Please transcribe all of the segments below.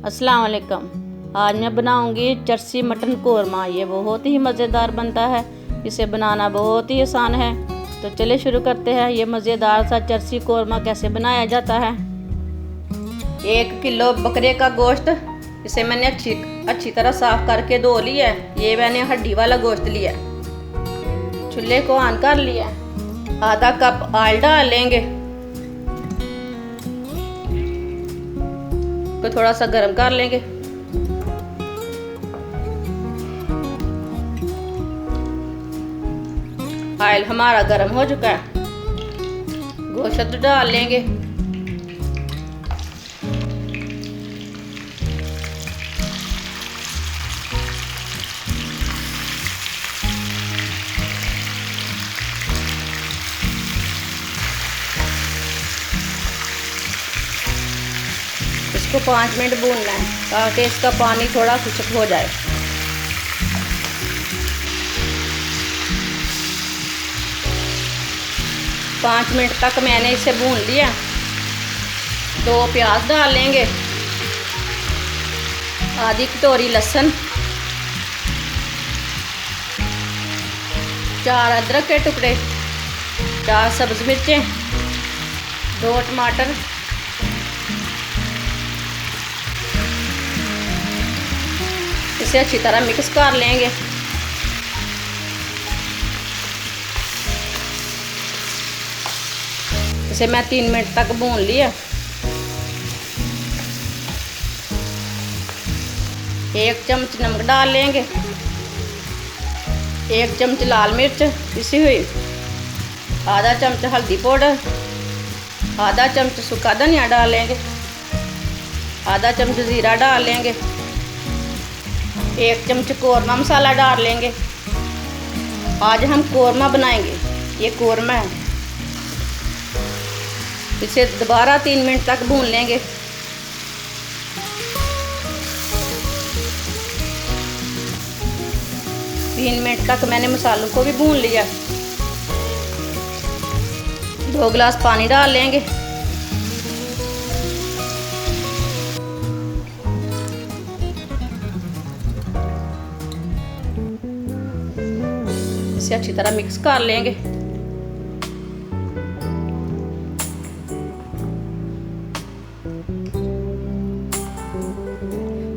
अस्सलाम वालेकुम। आज मैं बनाऊंगी चरसी मटन कोरमा। ये बहुत ही मज़ेदार बनता है। इसे बनाना बहुत ही आसान है। तो चलिए शुरू करते हैं। ये मज़ेदार सा चरसी कोरमा कैसे बनाया जाता है। 1 किलो बकरे का गोश्त, इसे मैंने अच्छी तरह साफ करके धो लिया है। ये मैंने हड्डी वाला गोश्त लिया। चूल्हे को ऑन कर लिया। आधा कप ऑयल डाल लेंगे। को थोड़ा सा गर्म कर लेंगे। ऑयल हमारा गर्म हो चुका है। गोश्त डाल लेंगे। इसको 5 मिनट भूनना है ताकि इसका पानी थोड़ा खुश्क हो जाए। पाँच मिनट तक मैंने इसे भून लिया। 2 प्याज डाल लेंगे। आधी कटोरी लहसुन, 4 अदरक के टुकड़े, 4 सब्ज़ मिर्चें, 2 टमाटर, इसे अच्छी तरह मिक्स कर लेंगे। इसे मैं 3 मिनट तक भून लिया। 1 चम्मच नमक डाल लेंगे। 1 चम्मच लाल मिर्च पिसी हुई, आधा चम्मच हल्दी पाउडर, आधा चम्मच सूखा धनिया डाल लेंगे, आधा चम्मच ज़ीरा डाल लेंगे, 1 चम्मच कोरमा मसाला डाल लेंगे। आज हम कोरमा बनाएंगे। ये कोरमा है। इसे दोबारा 3 मिनट तक भून लेंगे। तीन मिनट तक मैंने मसालों को भी भून लिया। 2 गिलास पानी डाल लेंगे। इसे अच्छी तरह मिक्स कर लेंगे।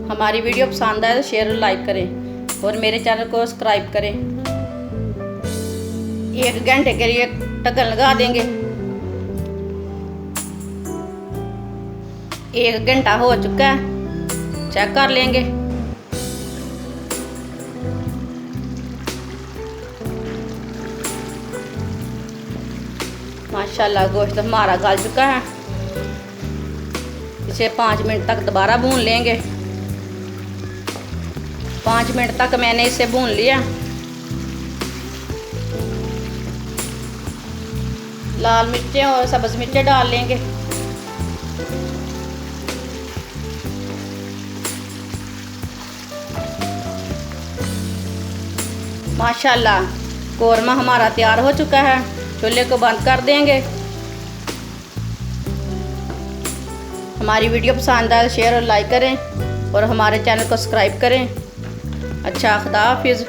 हमारी वीडियो पसंद आए तो शेयर और लाइक करें और मेरे चैनल को सब्सक्राइब करें। 1 घंटे के लिए ढक्कन लगा देंगे। 1 घंटा हो चुका है, चेक कर लेंगे। माशाल्लाह गोश्त हमारा गल चुका है। इसे 5 मिनट तक दोबारा भून लेंगे। 5 मिनट तक मैंने इसे भून लिया। लाल मिर्चें और सब्ज़ मिर्चें डाल लेंगे। माशाल्लाह कोरमा हमारा तैयार हो चुका है। चूल्हे को बंद कर देंगे। हमारी वीडियो पसंद आए तो शेयर और लाइक करें और हमारे चैनल को सब्सक्राइब करें। अच्छा, खुदा हाफिज़।